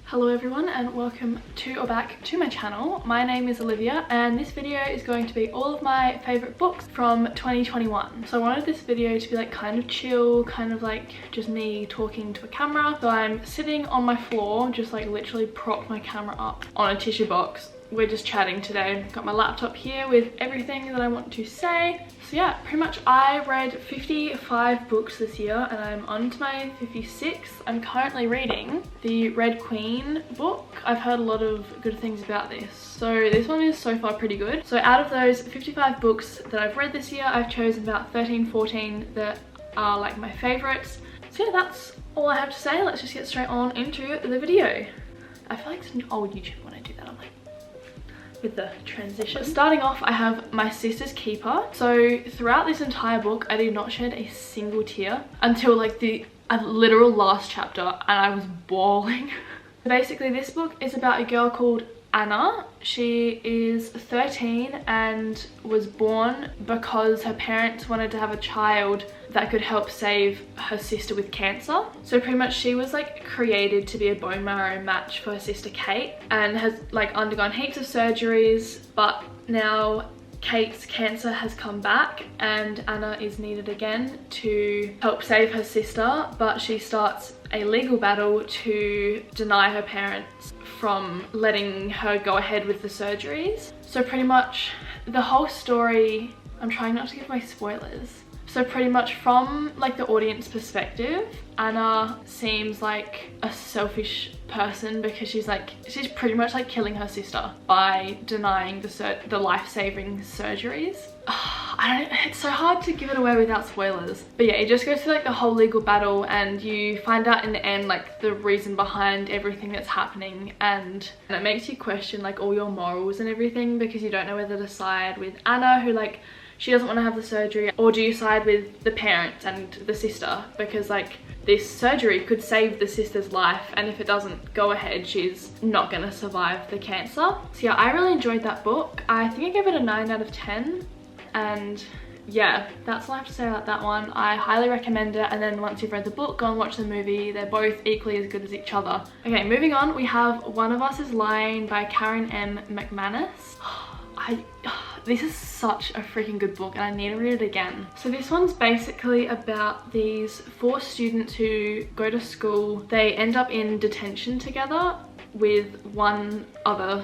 Hello everyone and welcome to or back to my channel. My name is Olivia and this video is going to be all of my favourite books from 2021. So I wanted this video to be like kind of chill, kind of like just me talking to a camera. So I'm sitting on my floor, just like literally propped my camera up on a tissue box. We're just chatting today. Got my laptop here with everything that I want to say. So yeah, pretty much I read 55 books this year and I'm on to my 56th. I'm currently reading the Red Queen book. I've heard a lot of good things about this. So this one is so far pretty good. So out of those 55 books that I've read this year, I've chosen about 14 that are like my favorites. So yeah, that's all I have to say. Let's just get straight on into the video. I feel like it's an old YouTube when I do that. I'm like, with the transition. Starting off, I have My Sister's Keeper. So throughout this entire book, I did not shed a single tear until like the literal last chapter, and I was bawling. Basically, this book is about a girl called Anna. She is 13 and was born because her parents wanted to have a child that could help save her sister with cancer. So pretty much she was like created to be a bone marrow match for her sister Kate and has like undergone heaps of surgeries, but now Kate's cancer has come back and Anna is needed again to help save her sister, but she starts a legal battle to deny her parents from letting her go ahead with the surgeries. So pretty much the whole story, I'm trying not to give away spoilers. So pretty much from like the audience perspective, Anna seems like a selfish person because she's pretty much like killing her sister by denying the life-saving surgeries. It's so hard to give it away without spoilers. But yeah, it just goes through like the whole legal battle and you find out in the end like the reason behind everything that's happening, and it makes you question like all your morals and everything because you don't know whether to side with Anna, who like she doesn't want to have the surgery, or do you side with the parents and the sister because like this surgery could save the sister's life, and if it doesn't go ahead she's not gonna survive the cancer. So yeah, I really enjoyed that book. I think I gave it a 9 out of 10, and yeah, that's all I have to say about that one. I highly recommend it, and then once you've read the book, go and watch the movie. They're both equally as good as each other. Okay, moving on, we have One of Us is Lying by Karen M. Mcmanus. This is such a freaking good book and I need to read it again. So this one's basically about these 4 students who go to school. They end up in detention together with one other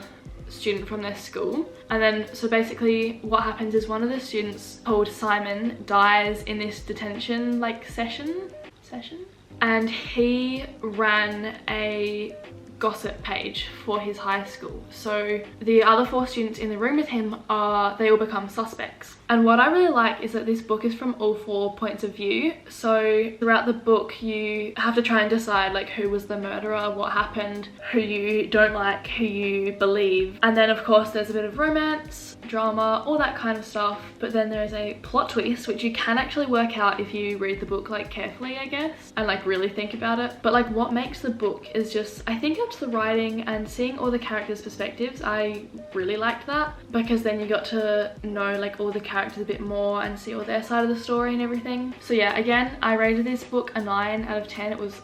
student from their school, and then so basically what happens is one of the students called Simon dies in this detention like session, and he ran a gossip page for his high school. So the other 4 students in the room with him they all become suspects. And what I really like is that this book is from all 4 points of view. So throughout the book you have to try and decide like who was the murderer, what happened, who you don't like, who you believe. And then of course there's a bit of romance, drama, all that kind of stuff. But then there's a plot twist which you can actually work out if you read the book like carefully, I guess, and like really think about it. But like what makes the book is just, I think it's the writing and seeing all the characters' perspectives. I really liked that because then you got to know like all the characters a bit more and see all their side of the story and everything. So yeah, again, I rated this book a 9 out of 10. It was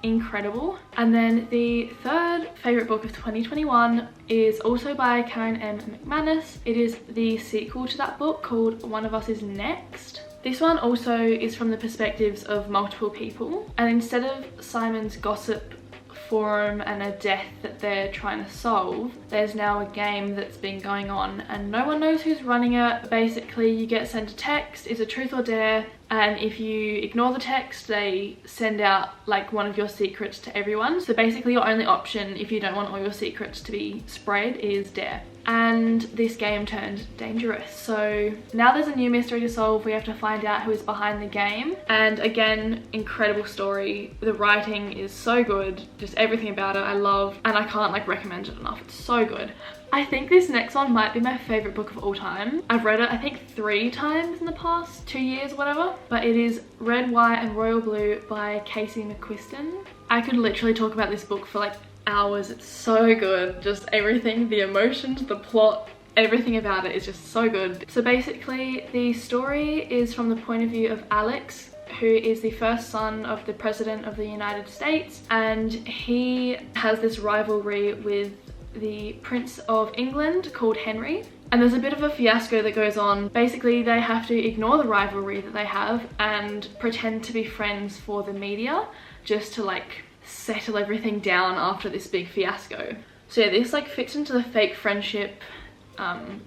incredible. And then the third favorite book of 2021 is also by Karen M. Mcmanus. It is the sequel to that book called One of Us is Next. This one also is from the perspectives of multiple people, and instead of Simon's gossip forum and a death that they're trying to solve, there's now a game that's been going on and no one knows who's running it. Basically you get sent a text, it's a truth or dare, and if you ignore the text they send out like one of your secrets to everyone. So basically your only option if you don't want all your secrets to be spread is dare. And this game turned dangerous. So now there's a new mystery to solve. We have to find out who is behind the game. And again, incredible story. The writing is so good. Just everything about it I love, and I can't like recommend it enough. It's so good. I think this next one might be my favorite book of all time. I've read it I think 3 times in the past 2 years, whatever. But it is Red, White and Royal Blue by Mcquiston. I could literally talk about this book for like hours. It's so good. Just everything, the emotions, the plot, everything about it is just so good. So basically the story is from the point of view of Alex, who is the first son of the President of the United States, and he has this rivalry with the Prince of England called Henry. And there's a bit of a fiasco that goes on. Basically, they have to ignore the rivalry that they have and pretend to be friends for the media, just to like settle everything down after this big fiasco. So yeah, this like fits into the fake friendship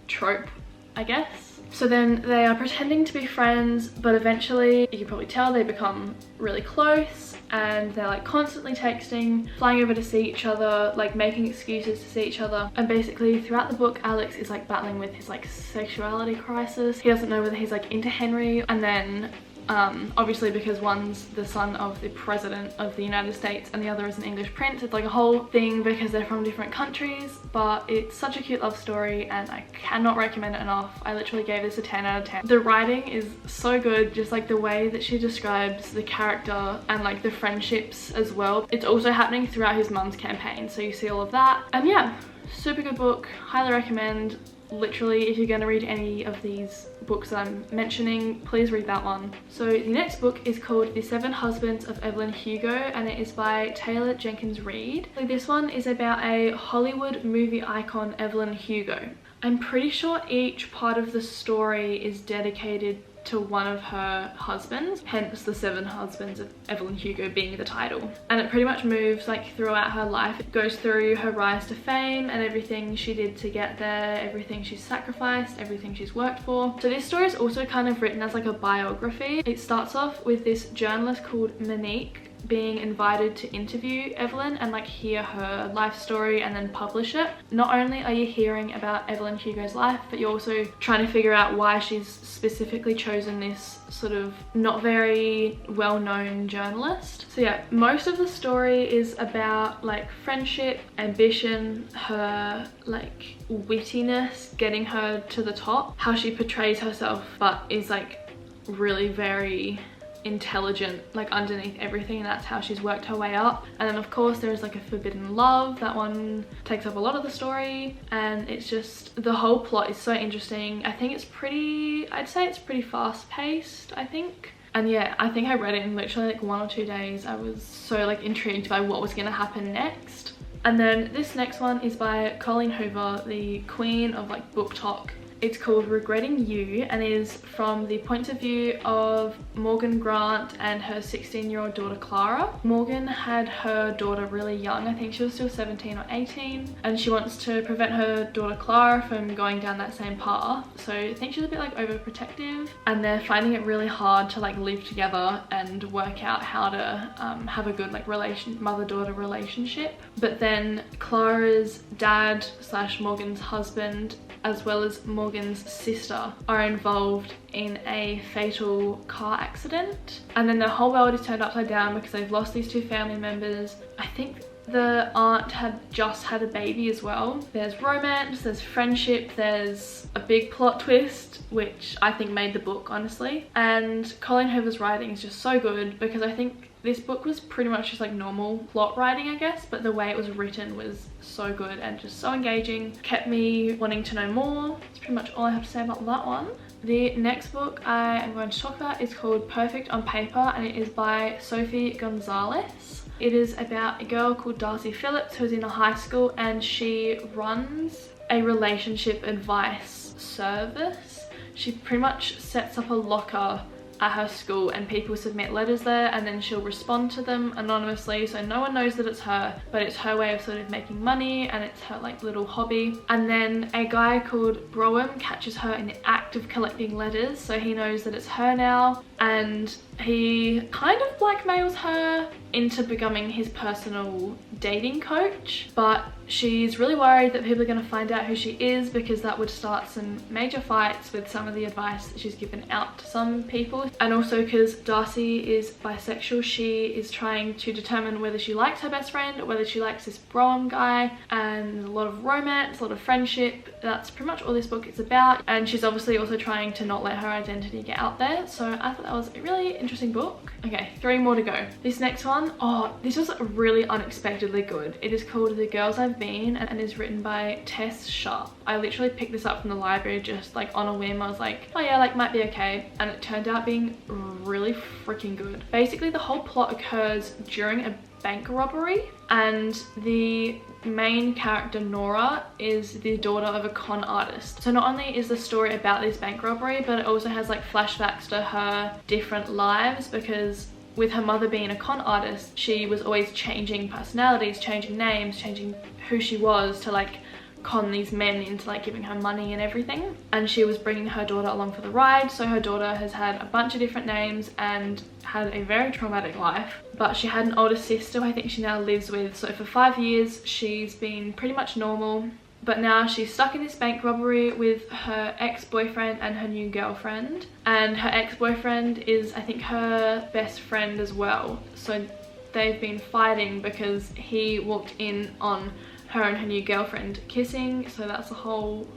trope, I guess. So then they are pretending to be friends, but eventually, you can probably tell, they become really close, and they're like constantly texting, flying over to see each other, like making excuses to see each other. And basically throughout the book, Alex is like battling with his like sexuality crisis. He doesn't know whether he's like into Henry, and then obviously because one's the son of the President of the United States and the other is an English prince, it's like a whole thing because they're from different countries. But it's such a cute love story and I cannot recommend it enough. I literally gave this a 10 out of 10. The writing is so good, just like the way that she describes the character and like the friendships as well. It's also happening throughout his mum's campaign, so you see all of that. And yeah, super good book, highly recommend. Literally, if you're going to read any of these books that I'm mentioning, please read that one. So the next book is called The Seven Husbands of Evelyn Hugo, and it is by Taylor Jenkins Reid. This one is about a Hollywood movie icon, Evelyn Hugo. I'm pretty sure each part of the story is dedicated to one of her husbands, hence The Seven Husbands of Evelyn Hugo being the title. And it pretty much moves like throughout her life. It goes through her rise to fame and everything she did to get there, everything she's sacrificed, everything she's worked for. So this story is also kind of written as like a biography. It starts off with this journalist called Monique being invited to interview Evelyn and like hear her life story and then publish it. Not only are you hearing about Evelyn Hugo's life, but you're also trying to figure out why she's specifically chosen this sort of not very well-known journalist. So yeah, most of the story is about like friendship, ambition, her like wittiness getting her to the top, how she portrays herself but is like really very intelligent like underneath everything, and that's how she's worked her way up. And then of course there's like a forbidden love, that one takes up a lot of the story, and it's just the whole plot is so interesting. I think it's pretty, I'd say it's pretty fast paced, I think. And yeah, I think I read it in literally like 1 or 2 days. I was so like intrigued by what was going to happen next. And then this next one is by Colleen Hoover, the queen of like booktok. It's called Regretting You and is from the point of view of Morgan Grant and her 16-year-old daughter Clara. Morgan had her daughter really young, I think she was still 17 or 18, and she wants to prevent her daughter Clara from going down that same path. So I think she's a bit like overprotective, and they're finding it really hard to like live together and work out how to have a good like mother-daughter relationship. But then Clara's dad / Morgan's husband, as well as Morgan's sister, are involved in a fatal car accident, and then the whole world is turned upside down because they've lost these 2 family members. I think the aunt had just had a baby as well. There's romance, there's friendship, there's a big plot twist, which I think made the book, honestly. And Colleen Hoover's writing is just so good because I think this book was pretty much just like normal plot writing, I guess, but the way it was written was so good and just so engaging. Kept me wanting to know more. That's pretty much all I have to say about that one. The next book I am going to talk about is called Perfect on Paper, and it is by Sophie Gonzalez. It is about a girl called Darcy Phillips who's in a high school, and she runs a relationship advice service. She pretty much sets up a locker at her school and people submit letters there, and then she'll respond to them anonymously, so no one knows that it's her, but it's her way of sort of making money and it's her like little hobby. And then a guy called Brougham catches her in the act of collecting letters, so he knows that it's her now, and he kind of blackmails her into becoming his personal dating coach. But she's really worried that people are going to find out who she is, because that would start some major fights with some of the advice that she's given out to some people. And also because Darcy is bisexual, she is trying to determine whether she likes her best friend or whether she likes this Brougham guy, and a lot of romance, a lot of friendship. That's pretty much all this book is about, and she's obviously also trying to not let her identity get out there. So I thought that was a really interesting book. Okay, 3 more to go. This next one, oh, this was really unexpectedly good. It is called The Girls I've Been and is written by Tess Sharp. I literally picked this up from the library just like on a whim. I was like, oh yeah, like might be okay. And it turned out being really freaking good. Basically, the whole plot occurs during a bank robbery, and the main character Nora is the daughter of a con artist. So not only is the story about this bank robbery, but it also has like flashbacks to her different lives, because with her mother being a con artist, she was always changing personalities, changing names, changing who she was to like con these men into like giving her money and everything. And she was bringing her daughter along for the ride, so her daughter has had a bunch of different names and had a very traumatic life. But she had an older sister who I think she now lives with, so for 5 years she's been pretty much normal. But now she's stuck in this bank robbery with her ex-boyfriend and her new girlfriend, and her ex-boyfriend is I think her best friend as well. So they've been fighting because he walked in on her and her new girlfriend kissing, so that's a whole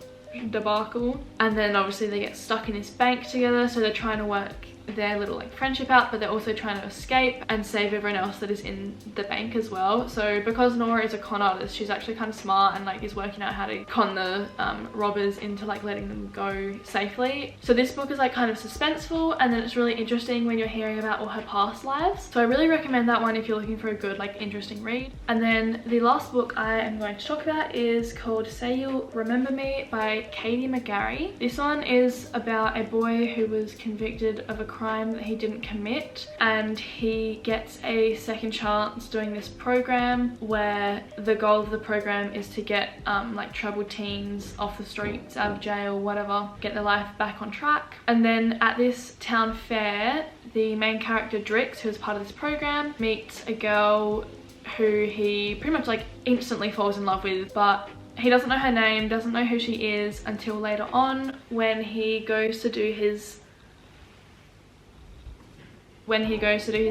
debacle. And then obviously they get stuck in this bank together, so they're trying to work their little like friendship out, but they're also trying to escape and save everyone else that is in the bank as well. So because Nora is a con artist, she's actually kind of smart and like is working out how to con the robbers into like letting them go safely. So this book is like kind of suspenseful, and then it's really interesting when you're hearing about all her past lives. So I really recommend that one if you're looking for a good like interesting read. And then the last book I am going to talk about is called Say You'll Remember Me by Katie Mcgarry. This one is about a boy who was convicted of a crime that he didn't commit, and he gets a second chance doing this program where the goal of the program is to get like troubled teens off the streets, out of jail, whatever, get their life back on track. And then at this town fair, the main character Drix, who is part of this program, meets a girl who he pretty much like instantly falls in love with, but he doesn't know her name, doesn't know who she is until later on when he goes to do his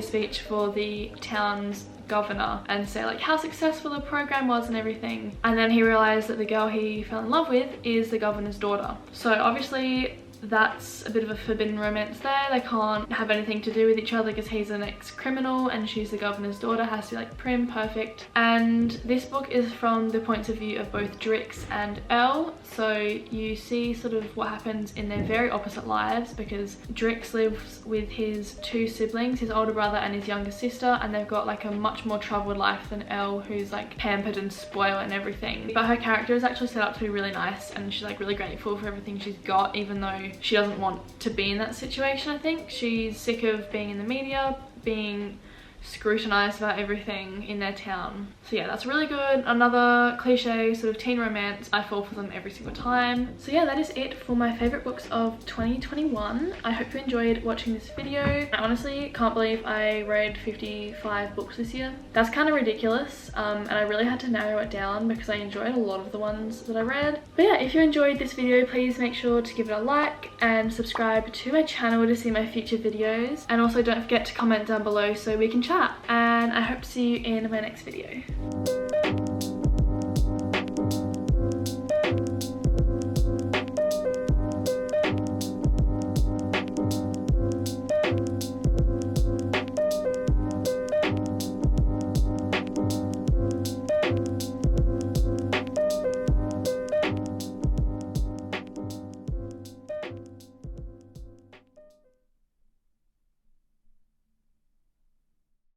speech for the town's governor and say like how successful the program was and everything. And then he realized that the girl he fell in love with is the governor's daughter. So obviously that's a bit of a forbidden romance there. They can't have anything to do with each other because he's an ex-criminal and she's the governor's daughter, has to be like prim, perfect. And this book is from the points of view of both Drix and Elle, so you see sort of what happens in their very opposite lives, because Drix lives with his 2 siblings, his older brother and his younger sister, and they've got like a much more troubled life than Elle, who's like pampered and spoiled and everything. But her character is actually set up to be really nice, and she's like really grateful for everything she's got, even though she doesn't want to be in that situation. I think she's sick of being in the media, being scrutinized about everything in their town. So yeah, that's really good. Another cliche sort of teen romance. I fall for them every single time. So yeah, that is it for my favorite books of 2021. I hope you enjoyed watching this video. I honestly can't believe I read 55 books this year. That's kind of ridiculous, and I really had to narrow it down because I enjoyed a lot of the ones that I read. But yeah, if you enjoyed this video, please make sure to give it a like and subscribe to my channel to see my future videos. And also don't forget to comment down below so we can chat, and I hope to see you in my next video.